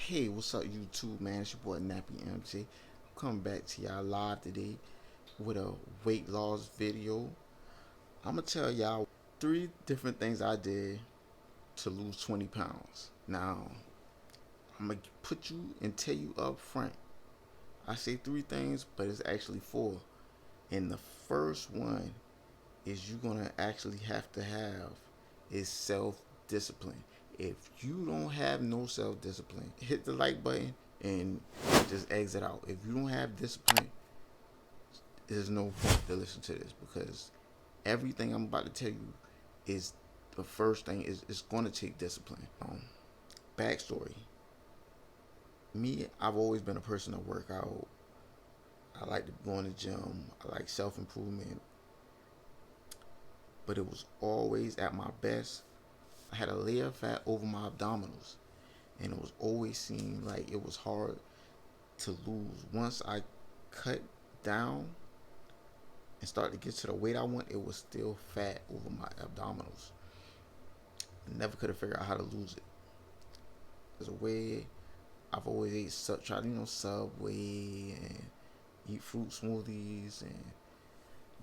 Hey, what's up, YouTube, man? It's your boy Nappy MJ. Coming back to y'all live today with a weight loss video. I'm gonna tell y'all three different things I did to lose 20 pounds. Now, I'm gonna put you and tell you up front. I say three things, but it's actually four. And the first one is you're gonna actually have to have is self discipline. If you don't have no self discipline, hit the like button and just exit out. If you don't have discipline, there's no point to listen to this because everything I'm about to tell you is the first thing is it's going to take discipline. Backstory: me, I've always been a person to work out. I like to go in the gym. I like self improvement, but it was always at my best. I had a layer of fat over my abdominals, and it was always seemed like it was hard to lose. Once I cut down and started to get to the weight I want, it was still fat over my abdominals. I never could have figured out how to lose it. There's a way I've always tried, Subway and eat fruit smoothies and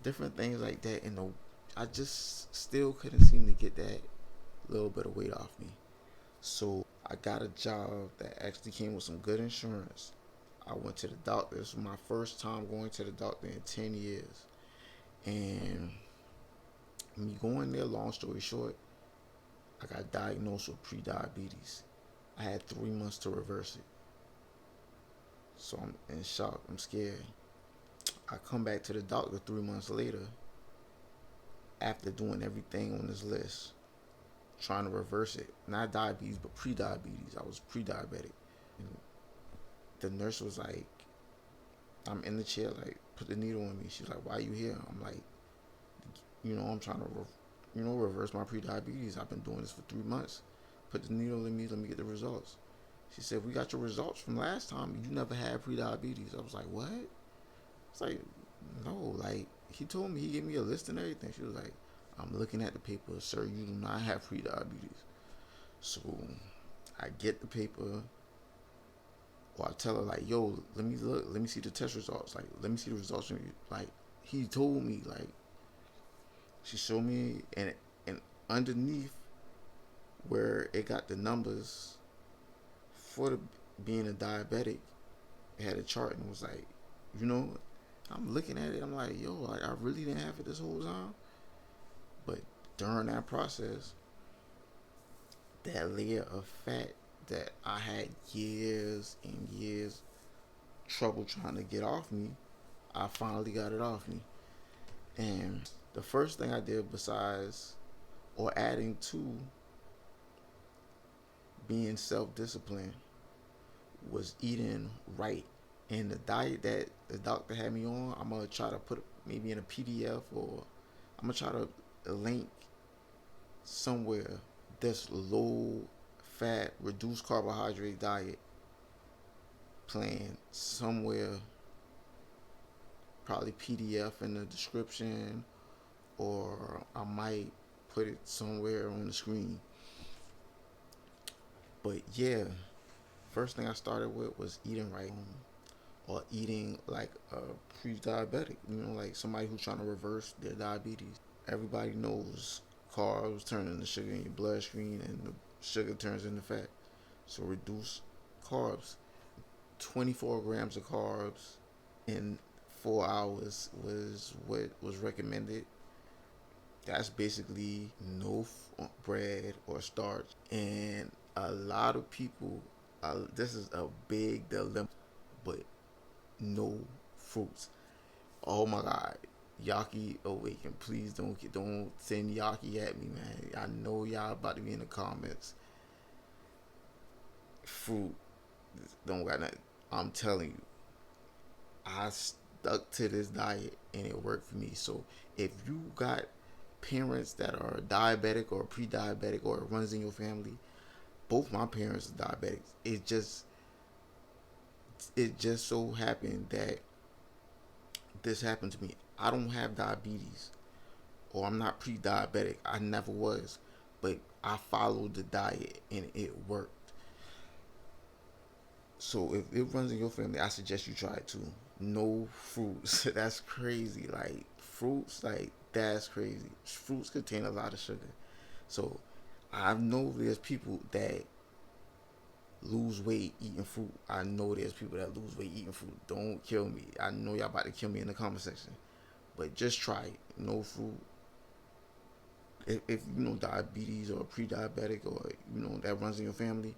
different things like that. And I just still couldn't seem to get that little bit of weight off me. So I got a job that actually came with some good insurance. I went to the doctor. This was my first time going to the doctor in 10 years. And me going there, long story short, I got diagnosed with pre-diabetes. I had 3 months to reverse it. So I'm in shock. I'm scared. I come back to the doctor 3 months later after doing everything on this list, trying to reverse it. Not diabetes, but pre-diabetes. I was pre-diabetic. And the nurse was like, I'm in the chair, like, put the needle in me. She's like, why are you here? I'm like, I'm trying to, reverse my pre-diabetes. I've been doing this for 3 months. Put the needle in me, let me get the results. She said, we got your results from last time. You never had pre-diabetes. I was like, what? It's like, no, like, he told me, he gave me a list and everything. She was like, I'm looking at the paper, sir, you do not have pre-diabetes. So I get the paper, or I tell her, like, yo, let me look, let me see the test results. Like, let me see the results. Like, he told me, like, she showed me, and underneath where it got the numbers for being a diabetic, it had a chart and it was like, you know, I'm looking at it, I'm like, yo, like, I really didn't have it this whole time. But during that process, that layer of fat that I had years and years trouble trying to get off me, I finally got it off me. And the first thing I did, besides or adding to being self-disciplined, was eating right. And the diet that the doctor had me on, I'm gonna try to put maybe in a PDF, or I'm gonna try to link somewhere this low fat, reduced carbohydrate diet plan somewhere, probably PDF in the description, or I might put it somewhere on the screen. But yeah, first thing I started with was eating right, or eating like a pre-diabetic, like somebody who's trying to reverse their diabetes. Everybody knows carbs turn into sugar in your bloodstream, and the sugar turns into fat. So reduce carbs. 24 grams of carbs in 4 hours was what was recommended. That's basically no bread or starch. And a lot of people, this is a big dilemma, but no fruits. Oh my God, Yaki Awaken! Please don't send Yaki at me, man. I know y'all about to be in the comments. Fruit don't got nothing. I'm telling you, I stuck to this diet and it worked for me. So if you got parents that are diabetic or pre-diabetic, or it runs in your family, both my parents are diabetics. It just so happened that this happened to me. I don't have diabetes, or I'm not pre-diabetic. I never was, but I followed the diet and it worked. So if it runs in your family, I suggest you try it too. No fruits. That's crazy. Like fruits, like that's crazy. Fruits contain a lot of sugar. So I know there's people that lose weight eating fruit. I know there's people that lose weight eating fruit. Don't kill me. I know y'all about to kill me in the comment section. But just try it. No fruit. If you know diabetes or pre-diabetic or that runs in your family,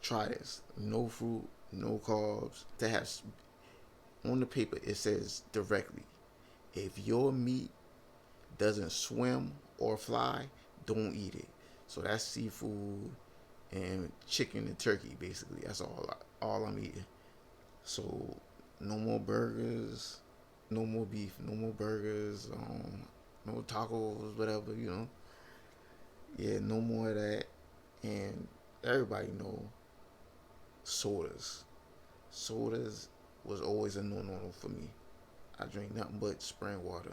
try this. No fruit, no carbs. To have on the paper it says directly, if your meat doesn't swim or fly, don't eat it. So that's seafood and chicken and turkey basically. That's all I'm eating. So no more burgers, no more beef, no more burgers, no tacos, whatever. Yeah, no more of that. And everybody know sodas. Sodas was always a no for me. I drink nothing but spring water.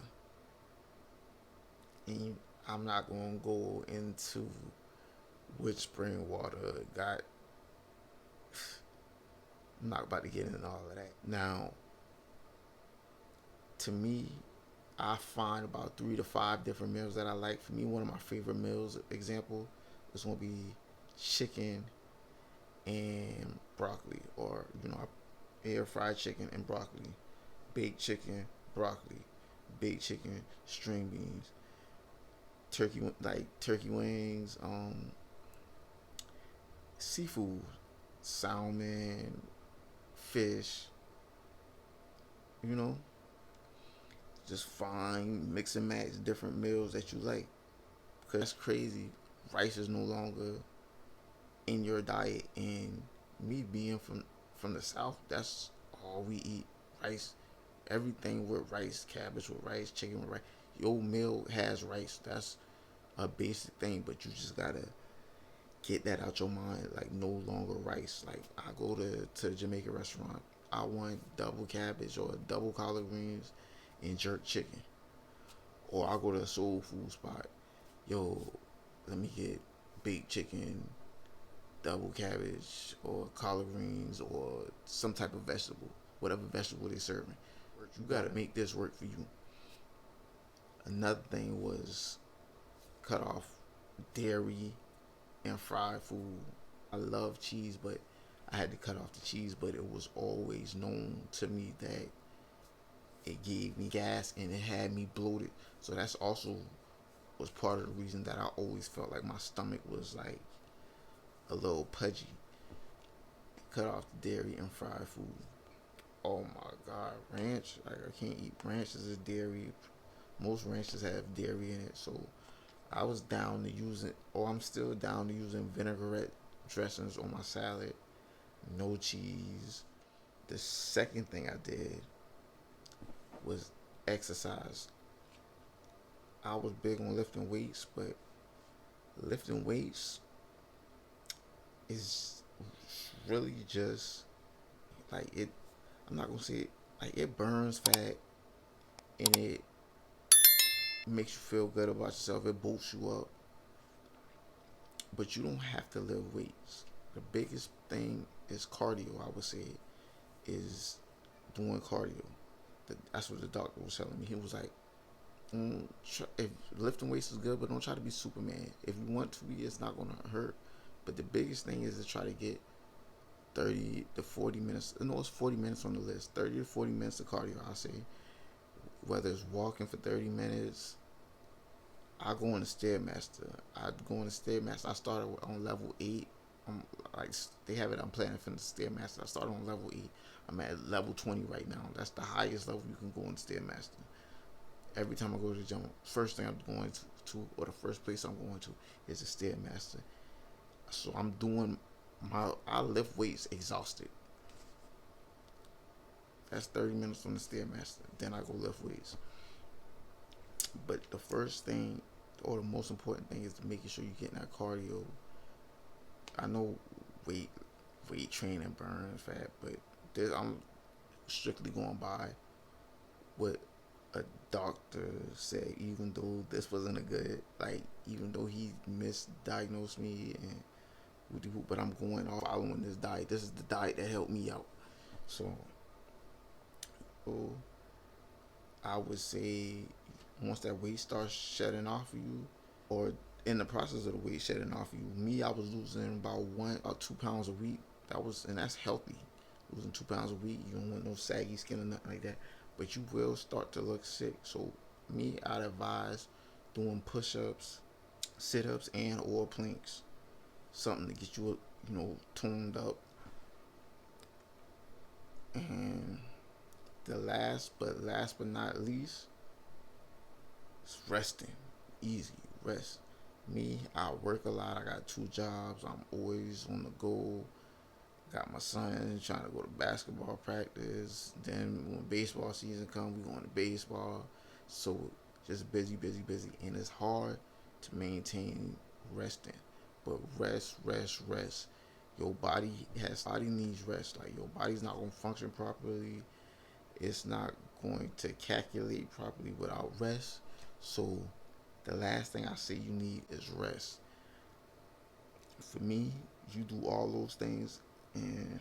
And I'm not gonna go into which spring water got. I'm not about to get into all of that. Now, to me, I find about 3 to 5 different meals that I like. For me, one of my favorite meals, example, is gonna be chicken and broccoli, or air fried chicken and broccoli, baked chicken, broccoli, baked chicken, string beans, turkey wings, seafood, salmon, fish. You know, just find mix and match different meals that you like. Because that's crazy. Rice is no longer in your diet, and me being from the south, that's all we eat. Rice, everything with rice, cabbage with rice, chicken with rice. Your meal has rice. That's a basic thing, but you just gotta get that out your mind. Like no longer rice. Like I go to a Jamaican restaurant, I want double cabbage or double collard greens and jerk chicken. Or I go to a soul food spot. Yo, let me get baked chicken, double cabbage, or collard greens, or some type of vegetable, whatever vegetable they're serving. You gotta make this work for you. Another thing was cut off dairy and fried food. I love cheese, but I had to cut off the cheese. But it was always known to me that it gave me gas and it had me bloated. So that's also was part of the reason that I always felt like my stomach was like a little pudgy. Cut off the dairy and fried food. Oh my god, ranch! Like I can't eat ranches as dairy. Most ranches have dairy in it, so I was down to using, or I'm still down to using vinaigrette dressings on my salad. No cheese. The second thing I did was exercise. I was big on lifting weights, but lifting weights is really just like it. I'm not gonna say it like it burns fat and it makes you feel good about yourself. It boosts you up, but you don't have to lift weights. The biggest thing is cardio. I would say is doing cardio. That's what the doctor was telling me. He was like, if lifting weights is good, but don't try to be Superman. If you want to be, it's not gonna hurt. But the biggest thing is to try to get 30 to 40 minutes. No, it's 40 minutes on the list. 30 to 40 minutes of cardio, I say. Whether it's walking for 30 minutes, I go on the Stairmaster. I started on level 8. Like they have it. I'm planning for the Stairmaster. I started on level 8. I'm at level 20 right now. That's the highest level you can go on the Stairmaster. Every time I go to the gym, first thing I'm going to or the first place I'm going to is the Stairmaster. So I'm doing I lift weights exhausted. That's 30 minutes on the Stairmaster. Then I go lift weights. But the first thing or the most important thing is making sure you're getting that cardio. I know weight training burns fat, but I'm strictly going by what a doctor said. Even though this wasn't a good, like, even though he misdiagnosed me and but I'm going off following this diet. This is the diet that helped me out. So, oh, I would say once that weight starts shedding off of you, or in the process of the weight shedding off of you, me, I was losing about 1 or 2 pounds a week. And that's healthy. Losing 2 pounds a week, you don't want no saggy skin or nothing like that. But you will start to look sick. So me, I'd advise doing push-ups, sit-ups, and or planks. Something to get you, toned up. And the last but not least, is resting. Easy rest. Me, I work a lot. I got 2 jobs. I'm always on the go. Got my son trying to go to basketball practice. Then when baseball season comes, we going to baseball. So just busy, busy, busy, and it's hard to maintain resting. But rest, rest, rest. Your body needs rest. Like your body's not gonna function properly. It's not going to calculate properly without rest. So the last thing I say you need is rest. For me, you do all those things and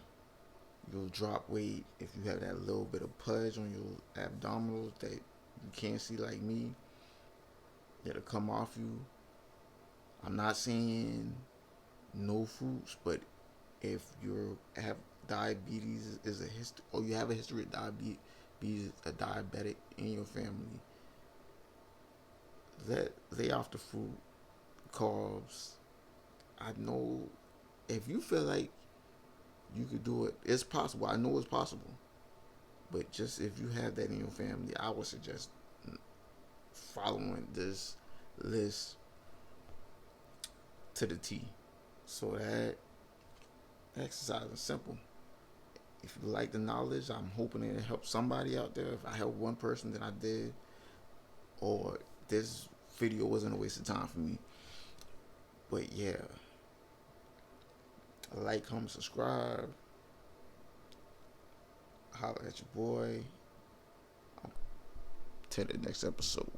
you'll drop weight. If you have that little bit of pudge on your abdominals that you can't see like me, it'll come off you. I'm not saying no fruits, but if you have diabetes is a history, or you have a history of diabetes, a diabetic in your family, lay off the fruit, carbs. I know if you feel like you could do it, it's possible. I know it's possible. But just if you have that in your family, I would suggest following this list to the T. So that exercise is simple. If you like the knowledge, I'm hoping it helps somebody out there. If I help one person, then I did. Or this video wasn't a waste of time for me. But yeah, like, comment, subscribe. Holler at your boy. Till the next episode.